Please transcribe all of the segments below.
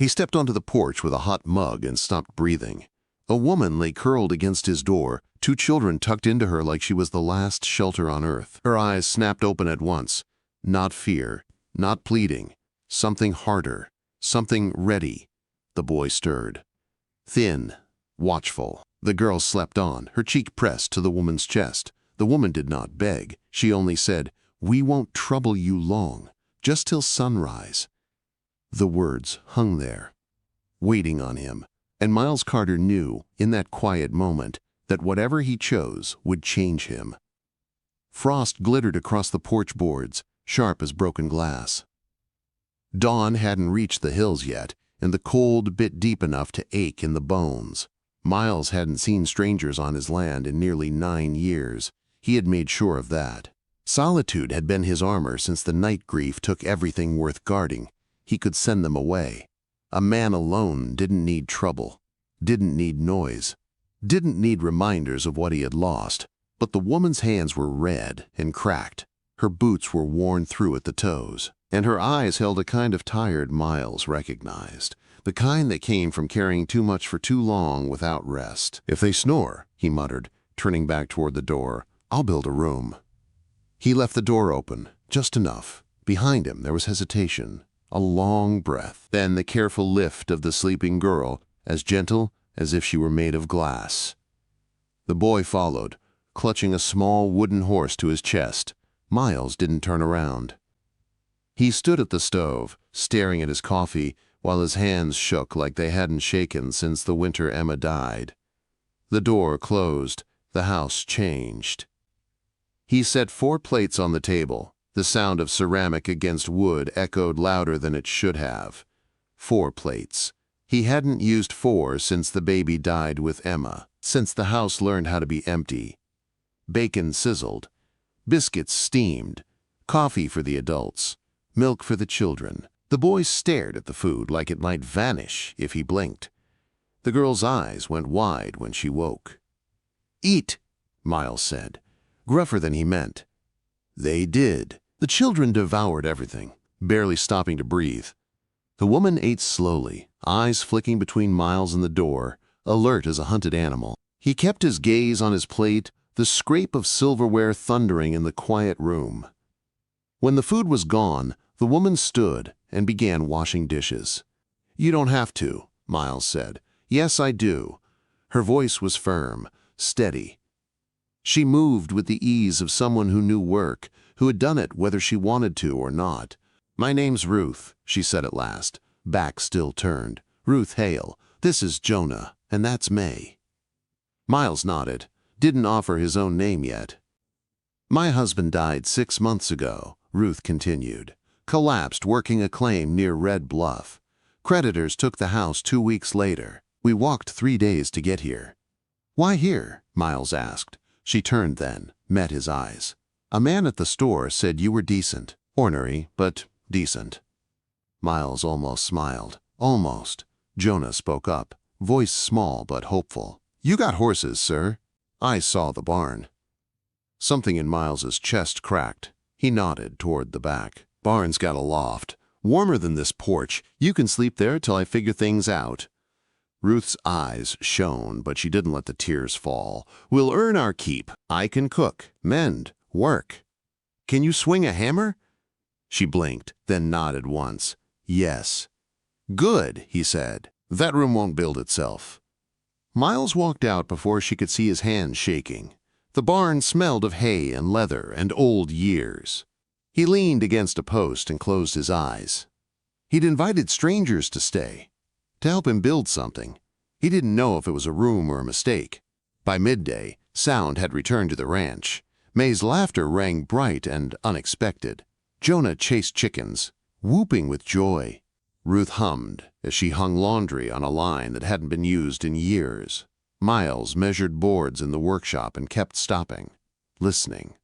He stepped onto the porch with a hot mug and stopped breathing. A woman lay curled against his door, two children tucked into her like she was the last shelter on earth. Her eyes snapped open at once. Not fear, not pleading. Something harder, something ready. The boy stirred. Thin, watchful. The girl slept on, her cheek pressed to the woman's chest. The woman did not beg. She only said, "We won't trouble you long, just till sunrise." The words hung there, waiting on him, and Miles Carter knew, in that quiet moment, that whatever he chose would change him. Frost glittered across the porch boards, sharp as broken glass. Dawn hadn't reached the hills yet, and the cold bit deep enough to ache in the bones. Miles hadn't seen strangers on his land in nearly 9 years. He had made sure of that. Solitude had been his armor since the night grief took everything worth guarding. He could send them away. A man alone didn't need trouble, didn't need noise, didn't need reminders of what he had lost. But the woman's hands were red and cracked. Her boots were worn through at the toes, and her eyes held a kind of tired Miles recognized, the kind that came from carrying too much for too long without rest. "If they snore," he muttered, turning back toward the door, "I'll build a room." He left the door open, just enough. Behind him there was hesitation, a long breath, then the careful lift of the sleeping girl, as gentle as if she were made of glass. The boy followed, clutching a small wooden horse to his chest. Miles didn't turn around. He stood at the stove, staring at his coffee, while his hands shook like they hadn't shaken since the winter Emma died. The door closed, the house changed. He set 4 plates on the table. The sound of ceramic against wood echoed louder than it should have. 4 plates. He hadn't used 4 since the baby died with Emma, since the house learned how to be empty. Bacon sizzled, biscuits steamed, coffee for the adults, milk for the children. The boy stared at the food like it might vanish if he blinked. The girl's eyes went wide when she woke. "Eat," Miles said, gruffer than he meant. They did. The children devoured everything, barely stopping to breathe. The woman ate slowly, eyes flicking between Miles and the door, alert as a hunted animal. He kept his gaze on his plate, the scrape of silverware thundering in the quiet room. When the food was gone, the woman stood and began washing dishes. "You don't have to," Miles said. "Yes, I do." Her voice was firm, steady. She moved with the ease of someone who knew work, who had done it whether she wanted to or not. "My name's Ruth," she said at last, back still turned. "Ruth Hale. This is Jonah, and that's May." Miles nodded, didn't offer his own name yet. "My husband died 6 months ago," Ruth continued. "Collapsed working a claim near Red Bluff. Creditors took the house 2 weeks later. We walked 3 days to get here." "Why here?" Miles asked. She turned then, met his eyes. "A man at the store said you were decent. Ornery, but decent." Miles almost smiled. Almost. Jonah spoke up, voice small but hopeful. "You got horses, sir?" "I saw the barn." Something in Miles's chest cracked. He nodded toward the back. "Barn's got a loft. Warmer than this porch. You can sleep there till I figure things out." Ruth's eyes shone, but she didn't let the tears fall. "We'll earn our keep. I can cook, mend, work. Can you swing a hammer?" She blinked, then nodded once. "Yes." "Good," he said. "That room won't build itself." Miles walked out before she could see his hands shaking. The barn smelled of hay and leather and old years. He leaned against a post and closed his eyes. He'd invited strangers to stay, to help him build something. He didn't know if it was a room or a mistake. By midday, sound had returned to the ranch. May's laughter rang bright and unexpected. Jonah chased chickens, whooping with joy. Ruth hummed as she hung laundry on a line that hadn't been used in years. Miles measured boards in the workshop and kept stopping, listening.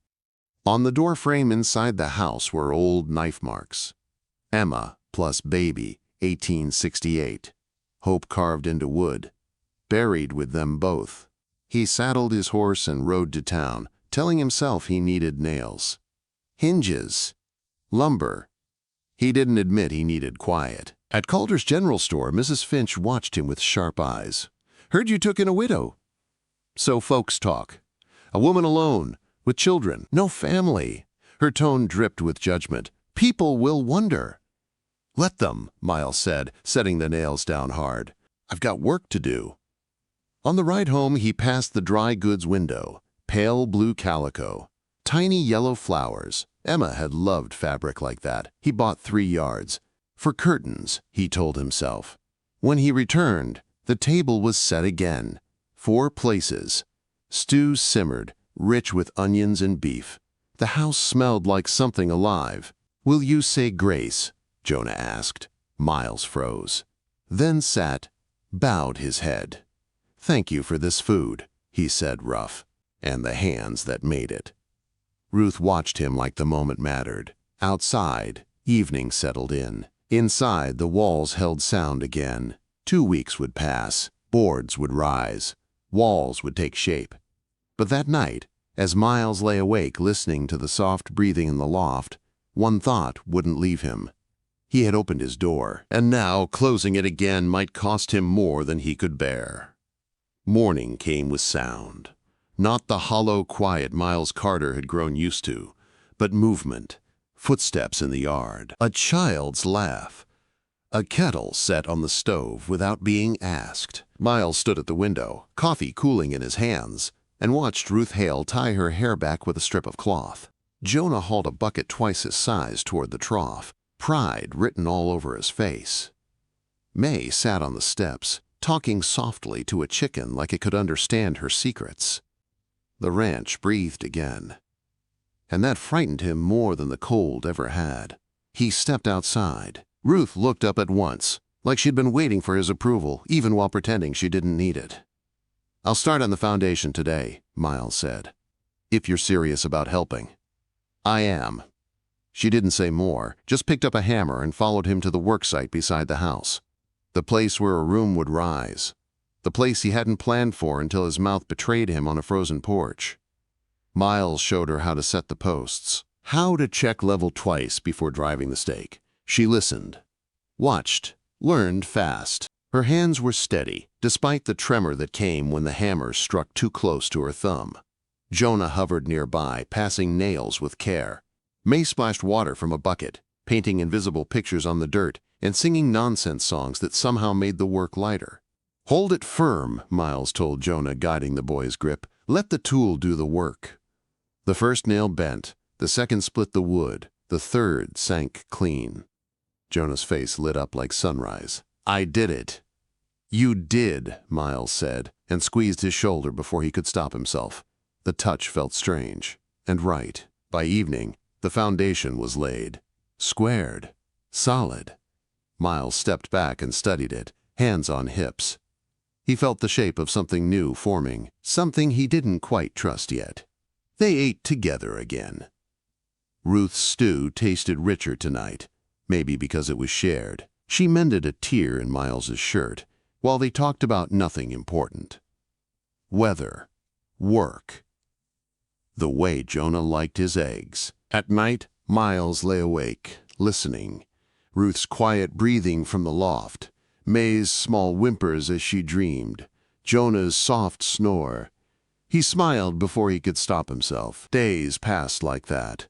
On the doorframe inside the house were old knife marks. Emma plus baby, 1868. Hope carved into wood. Buried with them both. He saddled his horse and rode to town, telling himself he needed nails. Hinges. Lumber. He didn't admit he needed quiet. At Calder's General Store, Mrs. Finch watched him with sharp eyes. "Heard you took in a widow." "So folks talk. A woman alone, with children, no family." Her tone dripped with judgment. "People will wonder." "Let them," Miles said, setting the nails down hard. "I've got work to do." On the ride home, he passed the dry goods window. Pale blue calico. Tiny yellow flowers. Emma had loved fabric like that. He bought 3 yards. For curtains, he told himself. When he returned, the table was set again. 4 places. Stew simmered, rich with onions and beef. The house smelled like something alive. "Will you say grace?" Jonah asked. Miles froze. Then sat, bowed his head. "Thank you for this food," he said rough, "and the hands that made it." Ruth watched him like the moment mattered. Outside, evening settled in. Inside, the walls held sound again. 2 weeks would pass. Boards would rise. Walls would take shape. But that night, as Miles lay awake listening to the soft breathing in the loft, one thought wouldn't leave him. He had opened his door, and now closing it again might cost him more than he could bear. Morning came with sound. Not the hollow quiet Miles Carter had grown used to, but movement, footsteps in the yard, a child's laugh. A kettle set on the stove without being asked. Miles stood at the window, coffee cooling in his hands, and watched Ruth Hale tie her hair back with a strip of cloth. Jonah hauled a bucket twice his size toward the trough, pride written all over his face. May sat on the steps, talking softly to a chicken like it could understand her secrets. The ranch breathed again, and that frightened him more than the cold ever had. He stepped outside. Ruth looked up at once, like she'd been waiting for his approval, even while pretending she didn't need it. "I'll start on the foundation today," Miles said, "if you're serious about helping." "I am." She didn't say more, just picked up a hammer and followed him to the worksite beside the house. The place where a room would rise. The place he hadn't planned for until his mouth betrayed him on a frozen porch. Miles showed her how to set the posts, how to check level twice before driving the stake. She listened, watched, learned fast. Her hands were steady, despite the tremor that came when the hammer struck too close to her thumb. Jonah hovered nearby, passing nails with care. May splashed water from a bucket, painting invisible pictures on the dirt and singing nonsense songs that somehow made the work lighter. "Hold it firm," Miles told Jonah, guiding the boy's grip. "Let the tool do the work." The first nail bent, the second split the wood, the third sank clean. Jonah's face lit up like sunrise. "I did it." "You did," Miles said, and squeezed his shoulder before he could stop himself. The touch felt strange and right. By evening, the foundation was laid. Squared. Solid. Miles stepped back and studied it, hands on hips. He felt the shape of something new forming, something he didn't quite trust yet. They ate together again. Ruth's stew tasted richer tonight, maybe because it was shared. She mended a tear in Miles's shirt, while they talked about nothing important. Weather. Work. The way Jonah liked his eggs. At night, Miles lay awake, listening. Ruth's quiet breathing from the loft. May's small whimpers as she dreamed. Jonah's soft snore. He smiled before he could stop himself. Days passed like that.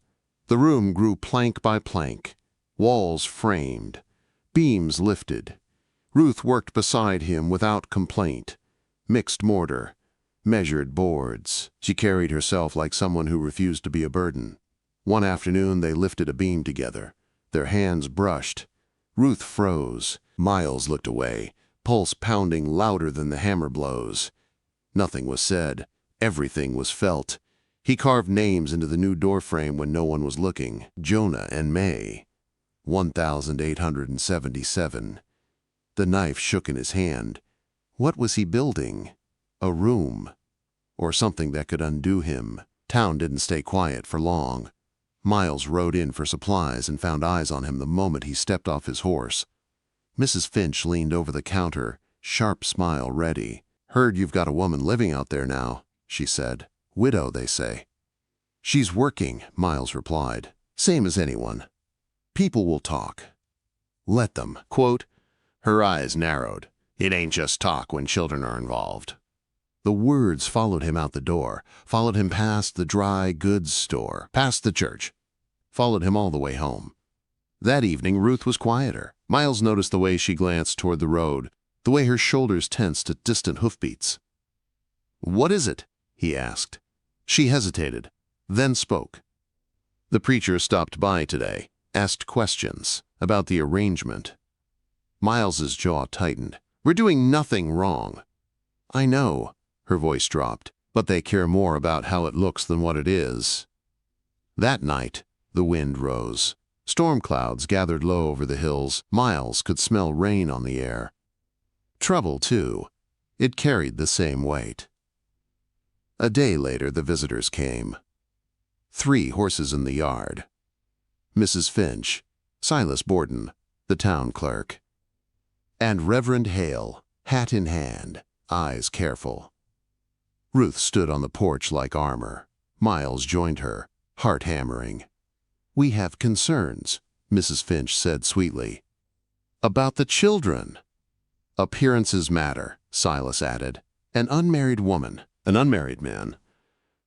The room grew plank by plank. Walls framed. Beams lifted. Ruth worked beside him without complaint. Mixed mortar. Measured boards. She carried herself like someone who refused to be a burden. One afternoon they lifted a beam together. Their hands brushed. Ruth froze. Miles looked away, pulse pounding louder than the hammer blows. Nothing was said. Everything was felt. He carved names into the new doorframe when no one was looking. Jonah and May. 1877. The knife shook in his hand. What was he building? A room. Or something that could undo him. Town didn't stay quiet for long. Miles rode in for supplies and found eyes on him the moment he stepped off his horse. Mrs. Finch leaned over the counter, sharp smile ready. "Heard you've got a woman living out there now," she said. "Widow, they say." "She's working," Miles replied. "Same as anyone." People will talk. Let them. Quote, her eyes narrowed. It ain't just talk when children are involved. The words followed him out the door, followed him past the dry goods store, past the church, followed him all the way home. That evening, Ruth was quieter. Miles noticed the way she glanced toward the road, the way her shoulders tensed at distant hoofbeats. "What is it?" he asked. She hesitated, then spoke. "The preacher stopped by today, asked questions about the arrangement." Miles's jaw tightened. "We're doing nothing wrong." "I know," her voice dropped, "but they care more about how it looks than what it is." That night, the wind rose. Storm clouds gathered low over the hills. Miles could smell rain on the air. Trouble, too. It carried the same weight. A day later, the visitors came. 3 horses in the yard. Mrs. Finch, Silas Borden, the town clerk, and Reverend Hale, hat in hand, eyes careful. Ruth stood on the porch like armor. Miles joined her, heart hammering. "We have concerns," Mrs. Finch said sweetly. "About the children." "Appearances matter," Silas added. "An unmarried woman, an unmarried man."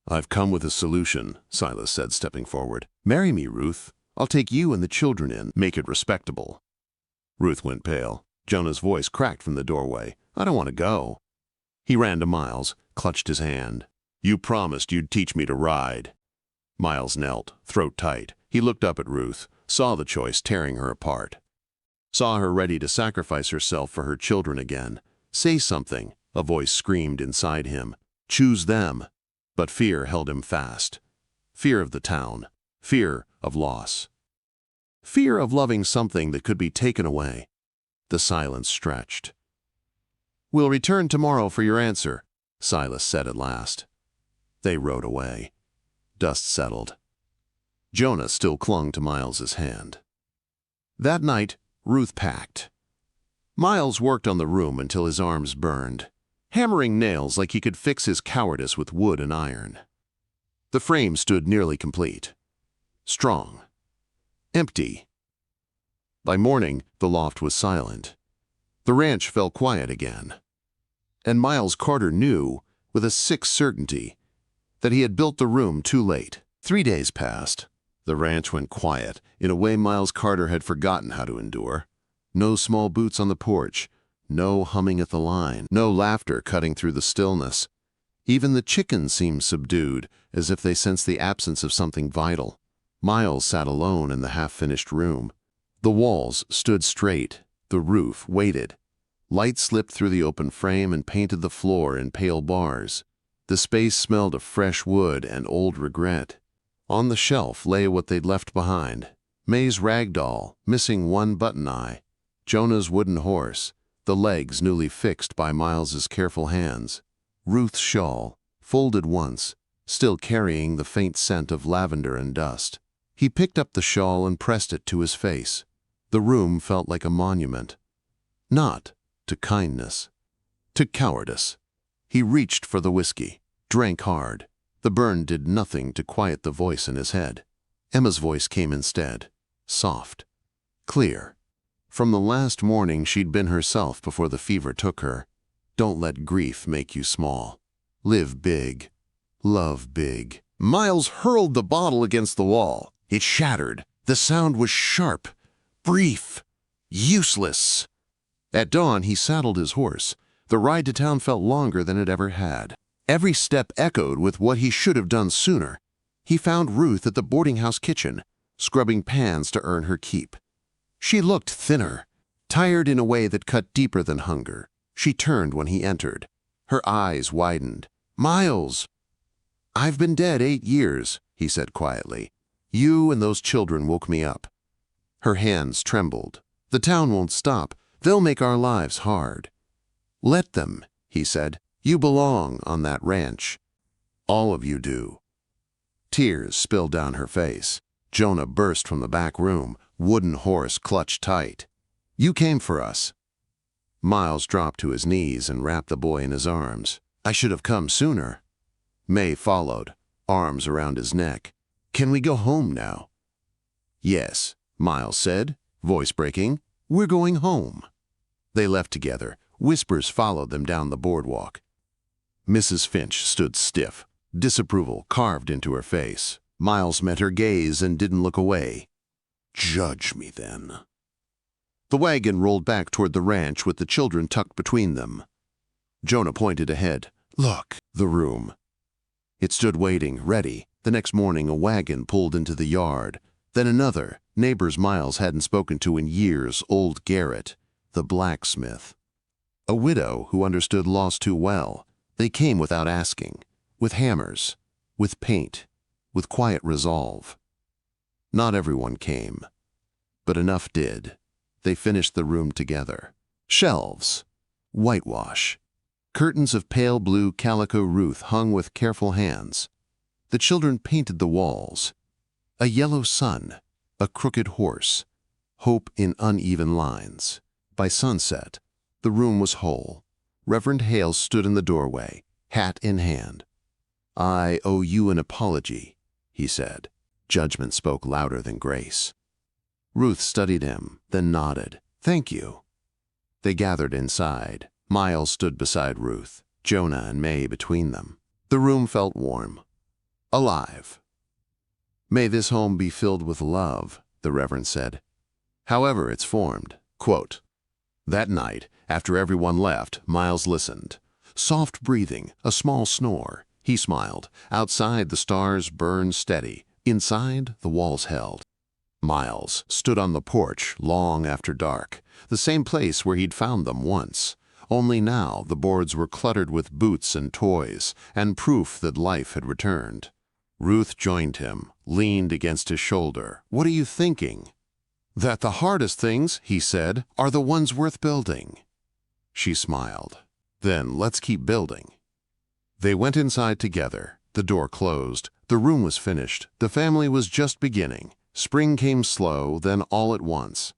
"I've come with a solution," Silas said, stepping forward. "Marry me, Ruth. I'll take you and the children in, make it respectable." Ruth went pale. Jonah's voice cracked from the doorway. "I don't want to go." He ran to Miles, clutched his hand. "You promised you'd teach me to ride." Miles knelt, throat tight. He looked up at Ruth, saw the choice tearing her apart. Saw her ready to sacrifice herself for her children again. "Say something," a voice screamed inside him. "Choose them." But fear held him fast. Fear of the town. Fear of loss. Fear of loving something that could be taken away. The silence stretched. "We'll return tomorrow for your answer," Silas said at last. They rode away. Dust settled. Jonah still clung to Miles's hand. That night, Ruth packed. Miles worked on the room until his arms burned, hammering nails like he could fix his cowardice with wood and iron. The frame stood nearly complete. Strong. Empty. By morning, the loft was silent. The ranch fell quiet again. And Miles Carter knew, with a sick certainty, that he had built the room too late. 3 days passed. The ranch went quiet in a way Miles Carter had forgotten how to endure. No small boots on the porch, no humming at the line, no laughter cutting through the stillness. Even the chickens seemed subdued, as if they sensed the absence of something vital. Miles sat alone in the half-finished room. The walls stood straight, the roof waited. Light slipped through the open frame and painted the floor in pale bars. The space smelled of fresh wood and old regret. On the shelf lay what they'd left behind. May's rag doll, missing one button eye. Jonah's wooden horse, the legs newly fixed by Miles's careful hands. Ruth's shawl, folded once, still carrying the faint scent of lavender and dust. He picked up the shawl and pressed it to his face. The room felt like a monument. Not to kindness, to cowardice. He reached for the whiskey, drank hard. The burn did nothing to quiet the voice in his head. Emma's voice came instead, soft, clear. From the last morning she'd been herself before the fever took her. "Don't let grief make you small. Live big. Love big." Miles hurled the bottle against the wall. It shattered. The sound was sharp, brief, useless. At dawn, he saddled his horse. The ride to town felt longer than it ever had. Every step echoed with what he should have done sooner. He found Ruth at the boarding house kitchen, scrubbing pans to earn her keep. She looked thinner, tired in a way that cut deeper than hunger. She turned when he entered. Her eyes widened. "Miles!" "I've been dead 8 years," he said quietly. "You and those children woke me up." Her hands trembled. "The town won't stop. They'll make our lives hard." "Let them," he said. "You belong on that ranch. All of you do." Tears spilled down her face. Jonah burst from the back room, wooden horse clutched tight. "You came for us." Miles dropped to his knees and wrapped the boy in his arms. "I should have come sooner." May followed, arms around his neck. "Can we go home now?" "Yes," Miles said, voice breaking. "We're going home." They left together. Whispers followed them down the boardwalk. Mrs. Finch stood stiff, disapproval carved into her face. Miles met her gaze and didn't look away. "Judge me, then." The wagon rolled back toward the ranch with the children tucked between them. Jonah pointed ahead. "Look." The room. It stood waiting, ready. The next morning, a wagon pulled into the yard. Then another, neighbors Miles hadn't spoken to in years, old Garrett, the blacksmith. A widow who understood loss too well. They came without asking, with hammers, with paint, with quiet resolve. Not everyone came, but enough did. They finished the room together. Shelves, whitewash, curtains of pale blue calico Ruth hung with careful hands. The children painted the walls. A yellow sun, a crooked horse, hope in uneven lines. By sunset, the room was whole. Reverend Hale stood in the doorway, hat in hand. "I owe you an apology," he said. Judgment spoke louder than grace. Ruth studied him, then nodded. "Thank you." They gathered inside. Miles stood beside Ruth, Jonah and May between them. The room felt warm, alive. "May this home be filled with love," the Reverend said. "However it's formed." Quote. That night, after everyone left, Miles listened. Soft breathing, a small snore. He smiled. Outside, the stars burned steady. Inside, the walls held. Miles stood on the porch long after dark, the same place where he'd found them once. Only now the boards were cluttered with boots and toys, and proof that life had returned. Ruth joined him, leaned against his shoulder. "What are you thinking?" "That the hardest things," he said, "are the ones worth building." She smiled. "Then let's keep building." They went inside together. The door closed. The room was finished. The family was just beginning. Spring came slow, then all at once.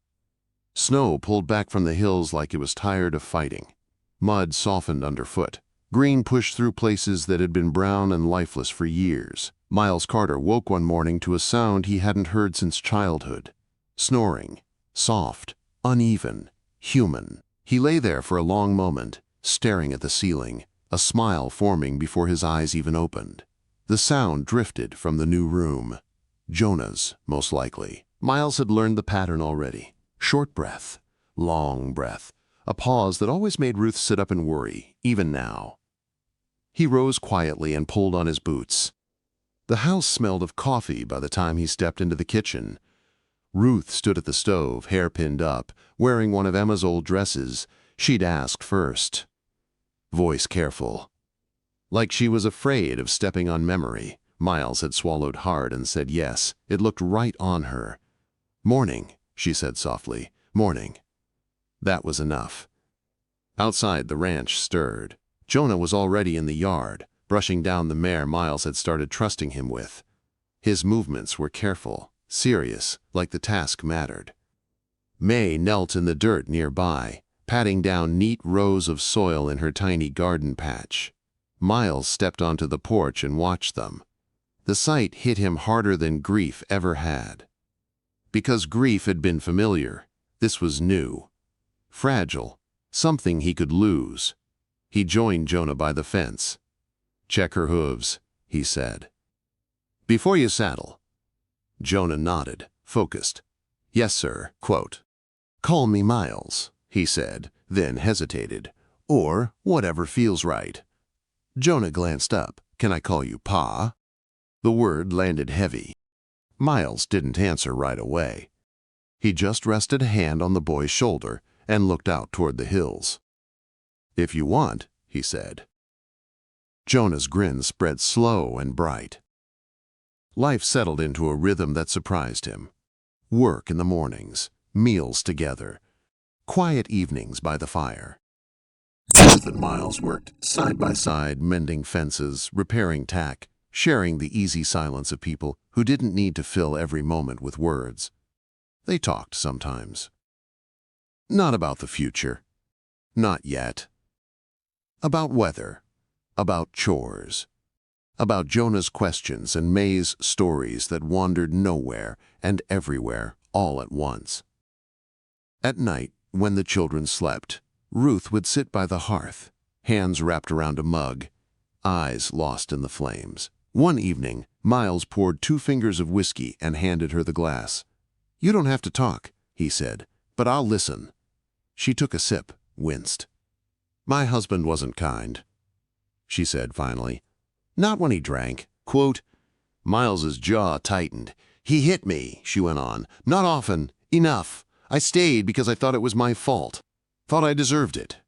Snow pulled back from the hills like it was tired of fighting. Mud softened underfoot. Green pushed through places that had been brown and lifeless for years. Miles Carter woke one morning to a sound he hadn't heard since childhood. Snoring. Soft, uneven, human. He lay there for a long moment, staring at the ceiling, a smile forming before his eyes even opened. The sound drifted from the new room. Jonah's, most likely. Miles had learned the pattern already. Short breath, long breath, a pause that always made Ruth sit up and worry, even now. He rose quietly and pulled on his boots. The house smelled of coffee by the time he stepped into the kitchen. Ruth stood at the stove, hair pinned up, wearing one of Emma's old dresses. She'd asked first. Voice careful. Like she was afraid of stepping on memory. Miles had swallowed hard and said yes. It looked right on her. "Morning," she said softly. "Morning." That was enough. Outside, the ranch stirred. Jonah was already in the yard, brushing down the mare Miles had started trusting him with. His movements were careful, serious, like the task mattered. May knelt in the dirt nearby, patting down neat rows of soil in her tiny garden patch. Miles stepped onto the porch and watched them. The sight hit him harder than grief ever had. Because grief had been familiar, this was new. Fragile, something he could lose. He joined Jonah by the fence. "Check her hooves," he said. "Before you saddle." Jonah nodded, focused. "Yes, sir." Quote. "Call me Miles," he said, then hesitated. "Or whatever feels right." Jonah glanced up. "Can I call you Pa?" The word landed heavy. Miles didn't answer right away. He just rested a hand on the boy's shoulder and looked out toward the hills. "If you want," he said. Jonah's grin spread slow and bright. Life settled into a rhythm that surprised him. Work in the mornings, meals together, quiet evenings by the fire. Ruth and Miles worked side by side, mending fences, repairing tack, sharing the easy silence of people who didn't need to fill every moment with words. They talked sometimes. Not about the future. Not yet. About weather. About chores. About Jonah's questions and May's stories that wandered nowhere and everywhere all at once. At night, when the children slept, Ruth would sit by the hearth, hands wrapped around a mug, eyes lost in the flames. One evening, Miles poured 2 fingers of whiskey and handed her the glass. "You don't have to talk," he said, "but I'll listen." She took a sip, winced. "My husband wasn't kind," she said finally. "Not when he drank." Quote, Miles's jaw tightened. "He hit me," she went on. "Not often. Enough. I stayed because I thought it was my fault. Thought I deserved it."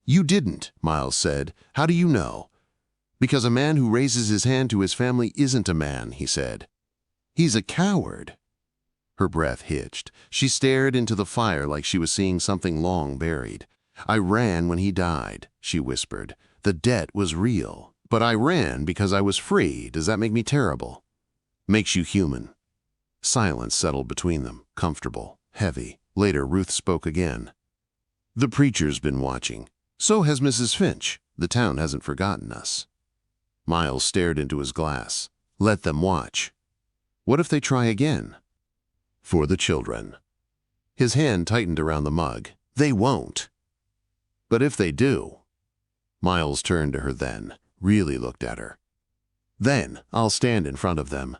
"You didn't," Miles said. "How do you know?" "Because a man who raises his hand to his family isn't a man," he said. "He's a coward." Her breath hitched. She stared into the fire like she was seeing something long buried. "I ran when he died," she whispered. "The debt was real. But I ran because I was free. Does that make me terrible?" "Makes you human." Silence settled between them, comfortable, heavy. Later, Ruth spoke again. "The preacher's been watching. So has Mrs. Finch. The town hasn't forgotten us." Miles stared into his glass. "Let them watch. What if they try again?" "For the children." His hand tightened around the mug. "They won't." "But if they do?" Miles turned to her then, really looked at her. "Then I'll stand in front of them."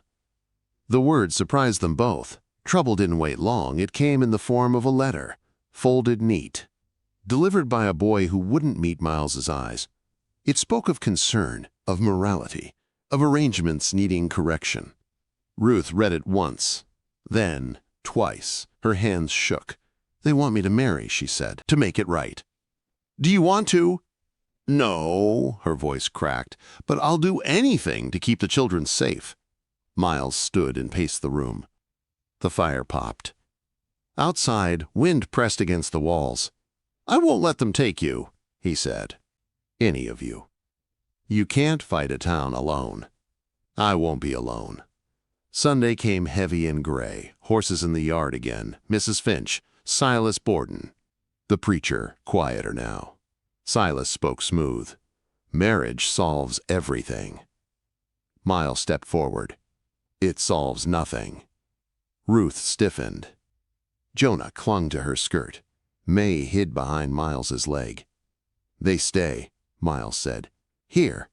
The word surprised them both. Trouble didn't wait long. It came in the form of a letter, folded neat, delivered by a boy who wouldn't meet Miles's eyes. It spoke of concern, of morality, of arrangements needing correction. Ruth read it once, then twice. Her hands shook. "They want me to marry," she said, "to make it right." "Do you want to?" "No," her voice cracked, "but I'll do anything to keep the children safe." Miles stood and paced the room. The fire popped. Outside, wind pressed against the walls. "I won't let them take you," he said. "Any of you. You can't fight a town alone." "I won't be alone." Sunday came heavy and gray, horses in the yard again, Mrs. Finch, Silas Borden. The preacher, quieter now. Silas spoke smooth. "Marriage solves everything." Miles stepped forward. "It solves nothing." Ruth stiffened. Jonah clung to her skirt. May hid behind Miles's leg. "They stay," Miles said. "Here."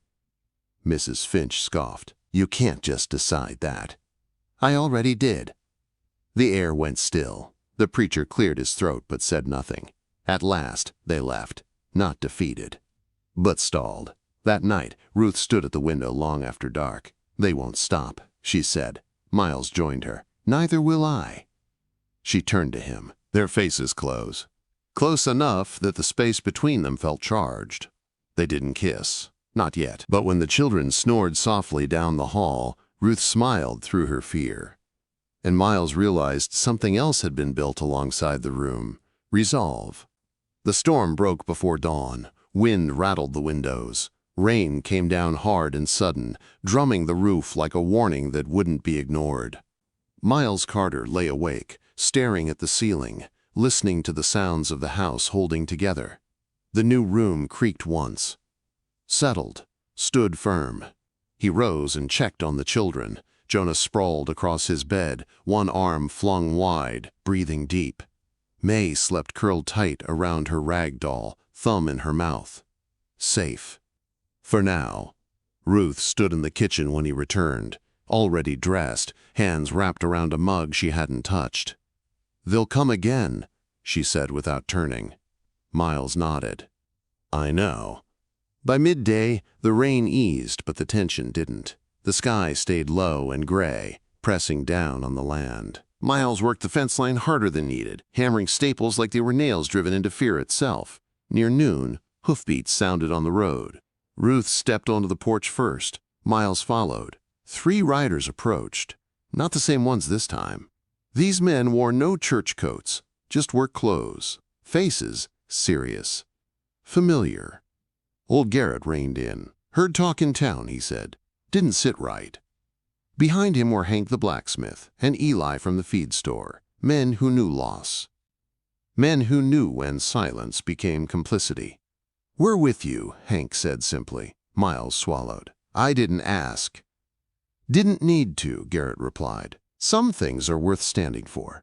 Mrs. Finch scoffed. "You can't just decide that." "I already did." The air went still. The preacher cleared his throat but said nothing. At last, they left, not defeated, but stalled. That night, Ruth stood at the window long after dark. "They won't stop," she said. Miles joined her. "Neither will I." She turned to him, their faces close. Close enough that the space between them felt charged. They didn't kiss, not yet. But when the children snored softly down the hall, Ruth smiled through her fear. And Miles realized something else had been built alongside the room. Resolve. The storm broke before dawn. Wind rattled the windows. Rain came down hard and sudden, drumming the roof like a warning that wouldn't be ignored. Miles Carter lay awake, staring at the ceiling, listening to the sounds of the house holding together. The new room creaked once. Settled, stood firm. He rose and checked on the children. Jonah sprawled across his bed, one arm flung wide, breathing deep. May slept curled tight around her rag doll, thumb in her mouth. Safe. For now. Ruth stood in the kitchen when he returned, already dressed, hands wrapped around a mug she hadn't touched. "They'll come again," she said without turning. Miles nodded. "I know." By midday, the rain eased, but the tension didn't. The sky stayed low and gray, pressing down on the land. Miles worked the fence line harder than needed, hammering staples like they were nails driven into fear itself. Near noon, hoofbeats sounded on the road. Ruth stepped onto the porch first. Miles followed. 3 riders approached. Not the same ones this time. These men wore no church coats, just work clothes. Faces, serious. Familiar. Old Garrett reined in. "Heard talk in town," he said. "Didn't sit right." Behind him were Hank the blacksmith and Eli from the feed store, men who knew loss. Men who knew when silence became complicity. "We're with you," Hank said simply. Miles swallowed. "I didn't ask." "Didn't need to," Garrett replied. "Some things are worth standing for."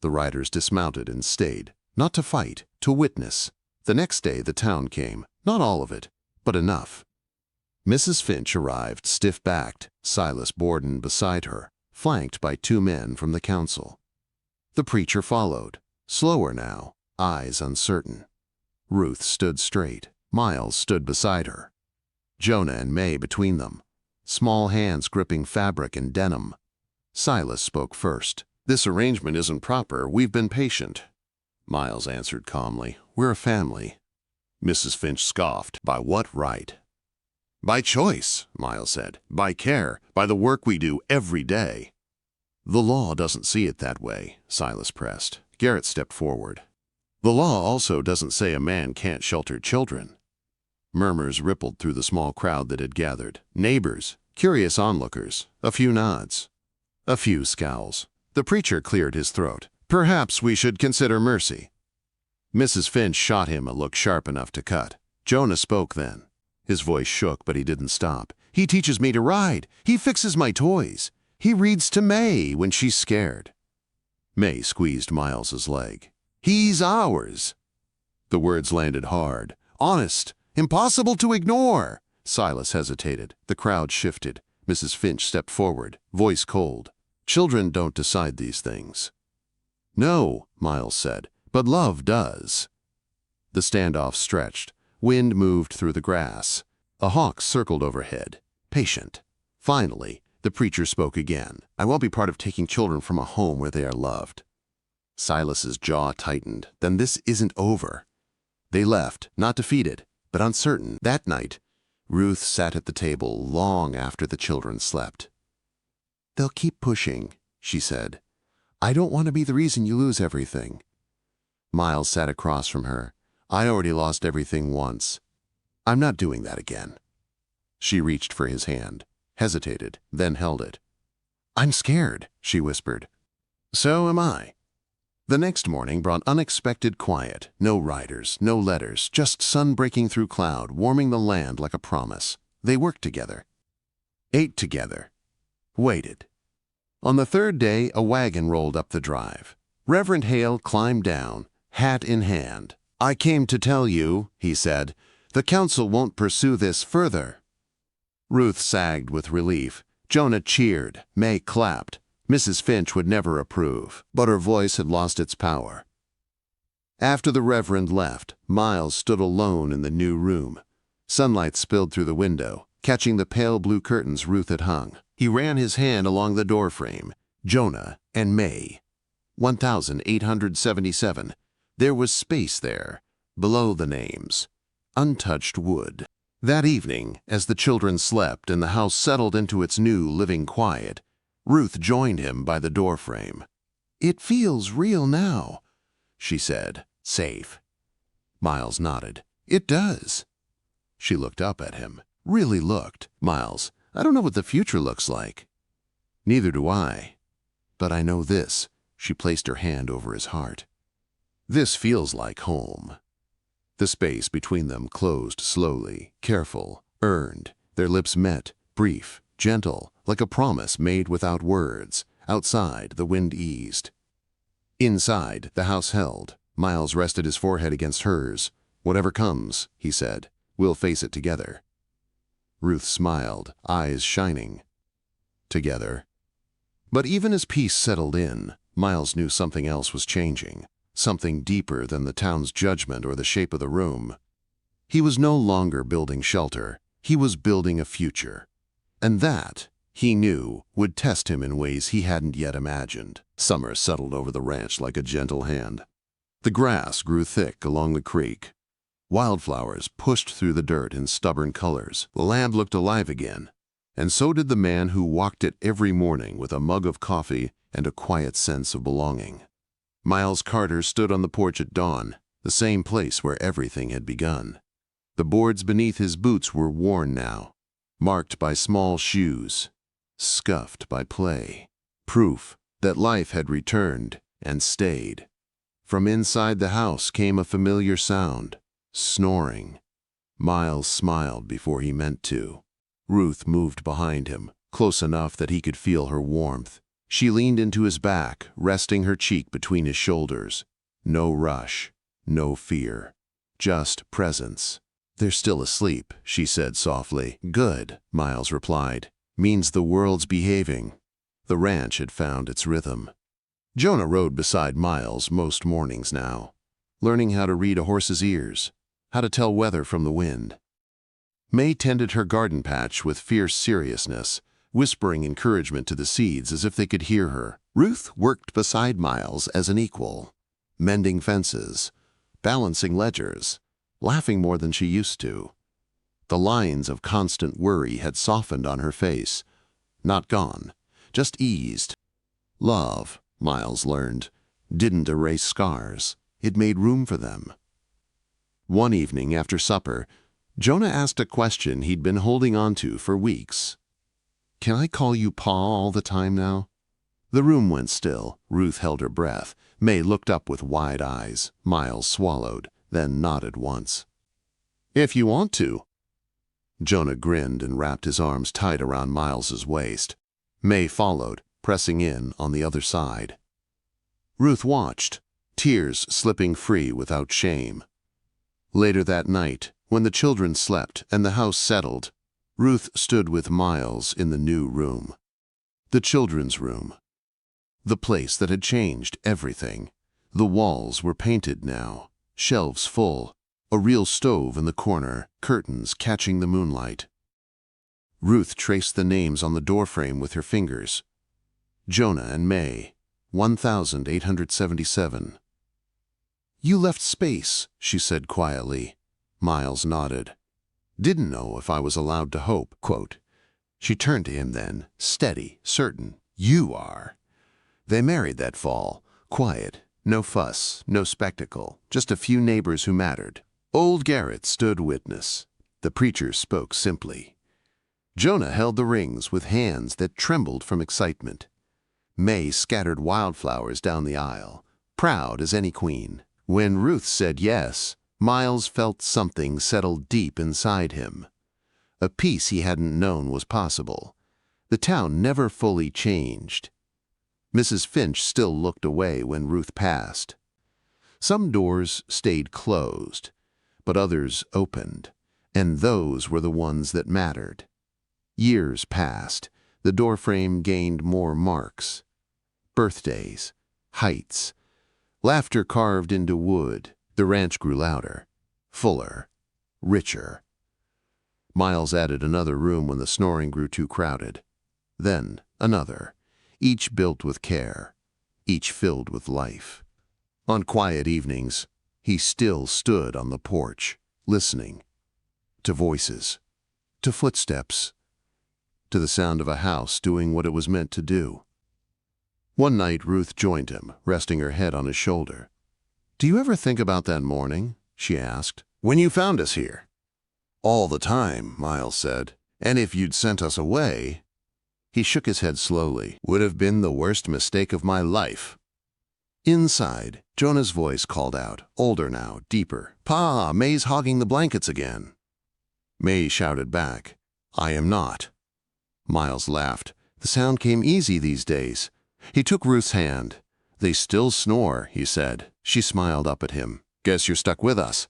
The riders dismounted and stayed, not to fight, to witness. The next day the town came, not all of it, but enough. Mrs. Finch arrived, stiff-backed, Silas Borden beside her, flanked by 2 men from the council. The preacher followed, slower now, eyes uncertain. Ruth stood straight. Miles stood beside her. Jonah and May between them, small hands gripping fabric and denim. Silas spoke first. "This arrangement isn't proper. We've been patient." Miles answered calmly, "We're a family." Mrs. Finch scoffed. "By what right?" "By choice," Miles said. "By care, by the work we do every day." "The law doesn't see it that way," Silas pressed. Garrett stepped forward. "The law also doesn't say a man can't shelter children." Murmurs rippled through the small crowd that had gathered. Neighbors, curious onlookers, a few nods, a few scowls. The preacher cleared his throat. "Perhaps we should consider mercy." Mrs. Finch shot him a look sharp enough to cut. Jonah spoke then. His voice shook, but he didn't stop. "He teaches me to ride. He fixes my toys. He reads to May when she's scared." May squeezed Miles's leg. "He's ours." The words landed hard. Honest. Impossible to ignore. Silas hesitated. The crowd shifted. Mrs. Finch stepped forward, voice cold. "Children don't decide these things." "No," Miles said, "but love does." The standoff stretched. Wind moved through the grass. A hawk circled overhead, patient. Finally, the preacher spoke again. "I won't be part of taking children from a home where they are loved." Silas's jaw tightened. Then this isn't over. They left, not defeated, but uncertain. That night, Ruth sat at the table long after the children slept. "They'll keep pushing," she said. "I don't want to be the reason you lose everything." Miles sat across from her. "I already lost everything once. I'm not doing that again." She reached for his hand, hesitated, then held it. "I'm scared," she whispered. "So am I." The next morning brought unexpected quiet. No riders, no letters, just sun breaking through cloud, warming the land like a promise. They worked together, ate together, waited. On the 3rd day, a wagon rolled up the drive. Reverend Hale climbed down, hat in hand. "I came to tell you," he said, "the council won't pursue this further." Ruth sagged with relief. Jonah cheered. May clapped. Mrs. Finch would never approve, but her voice had lost its power. After the Reverend left, Miles stood alone in the new room. Sunlight spilled through the window, catching the pale blue curtains Ruth had hung. He ran his hand along the doorframe. Jonah and May. 1877. There was space there, below the names. Untouched wood. That evening, as the children slept and the house settled into its new living quiet, Ruth joined him by the doorframe. "It feels real now," she said. "Safe." Miles nodded. "It does." She looked up at him. Really looked. "Miles, I don't know what the future looks like." "Neither do I. But I know this." She placed her hand over his heart. "This feels like home." The space between them closed slowly, careful, earned. Their lips met, brief, gentle, like a promise made without words. Outside, the wind eased. Inside, the house held. Miles rested his forehead against hers. "Whatever comes," he said, "we'll face it together." Ruth smiled, eyes shining. Together. But even as peace settled in, Miles knew something else was changing. Something deeper than the town's judgment or the shape of the room. He was no longer building shelter. He was building a future. And that, he knew, would test him in ways he hadn't yet imagined. Summer settled over the ranch like a gentle hand. The grass grew thick along the creek. Wildflowers pushed through the dirt in stubborn colors. The land looked alive again. And so did the man who walked it every morning with a mug of coffee and a quiet sense of belonging. Miles Carter stood on the porch at dawn, the same place where everything had begun. The boards beneath his boots were worn now, marked by small shoes, scuffed by play. Proof that life had returned and stayed. From inside the house came a familiar sound, snoring. Miles smiled before he meant to. Ruth moved behind him, close enough that he could feel her warmth. She leaned into his back, resting her cheek between his shoulders. No rush, no fear, just presence. "They're still asleep," she said softly. "Good," Miles replied. "Means the world's behaving." The ranch had found its rhythm. Jonah rode beside Miles most mornings now, learning how to read a horse's ears, how to tell weather from the wind. May tended her garden patch with fierce seriousness, whispering encouragement to the seeds as if they could hear her. Ruth worked beside Miles as an equal, mending fences, balancing ledgers, laughing more than she used to. The lines of constant worry had softened on her face, not gone, just eased. Love, Miles learned, didn't erase scars. It made room for them. One evening after supper, Jonah asked a question he'd been holding on to for weeks. "Can I call you Pa all the time now?" The room went still. Ruth held her breath. May looked up with wide eyes. Miles swallowed, then nodded once. "If you want to." Jonah grinned and wrapped his arms tight around Miles's waist. May followed, pressing in on the other side. Ruth watched, tears slipping free without shame. Later that night, when the children slept and the house settled, Ruth stood with Miles in the new room. The children's room. The place that had changed everything. The walls were painted now, shelves full, a real stove in the corner, curtains catching the moonlight. Ruth traced the names on the doorframe with her fingers. Jonah and May, 1877. "You left space," she said quietly. Miles nodded. "Didn't know if I was allowed to hope." Quote. She turned to him then, steady, certain. "You are." They married that fall, quiet, no fuss, no spectacle, just a few neighbors who mattered. Old Garrett stood witness. The preacher spoke simply. Jonah held the rings with hands that trembled from excitement. May scattered wildflowers down the aisle, proud as any queen. When Ruth said yes, Miles felt something settle deep inside him. A peace he hadn't known was possible. The town never fully changed. Mrs. Finch still looked away when Ruth passed. Some doors stayed closed, but others opened, and those were the ones that mattered. Years passed. The doorframe gained more marks. Birthdays, heights, laughter carved into wood. The ranch grew louder, fuller, richer. Miles added another room when the snoring grew too crowded. Then another, each built with care, each filled with life. On quiet evenings, he still stood on the porch, listening. To voices, to footsteps, to the sound of a house doing what it was meant to do. One night Ruth joined him, resting her head on his shoulder. "Do you ever think about that morning?" she asked. "When you found us here?" "All the time," Miles said. "And if you'd sent us away—" He shook his head slowly. "Would have been the worst mistake of my life." Inside, Jonah's voice called out, older now, deeper. "Pa, May's hogging the blankets again." May shouted back, "I am not." Miles laughed. The sound came easy these days. He took Ruth's hand. "They still snore," he said. She smiled up at him. "Guess you're stuck with us."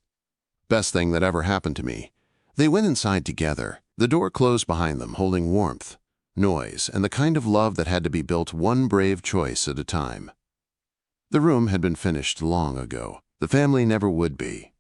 "Best thing that ever happened to me." They went inside together. The door closed behind them, holding warmth, noise, and the kind of love that had to be built one brave choice at a time. The room had been finished long ago. The family never would be.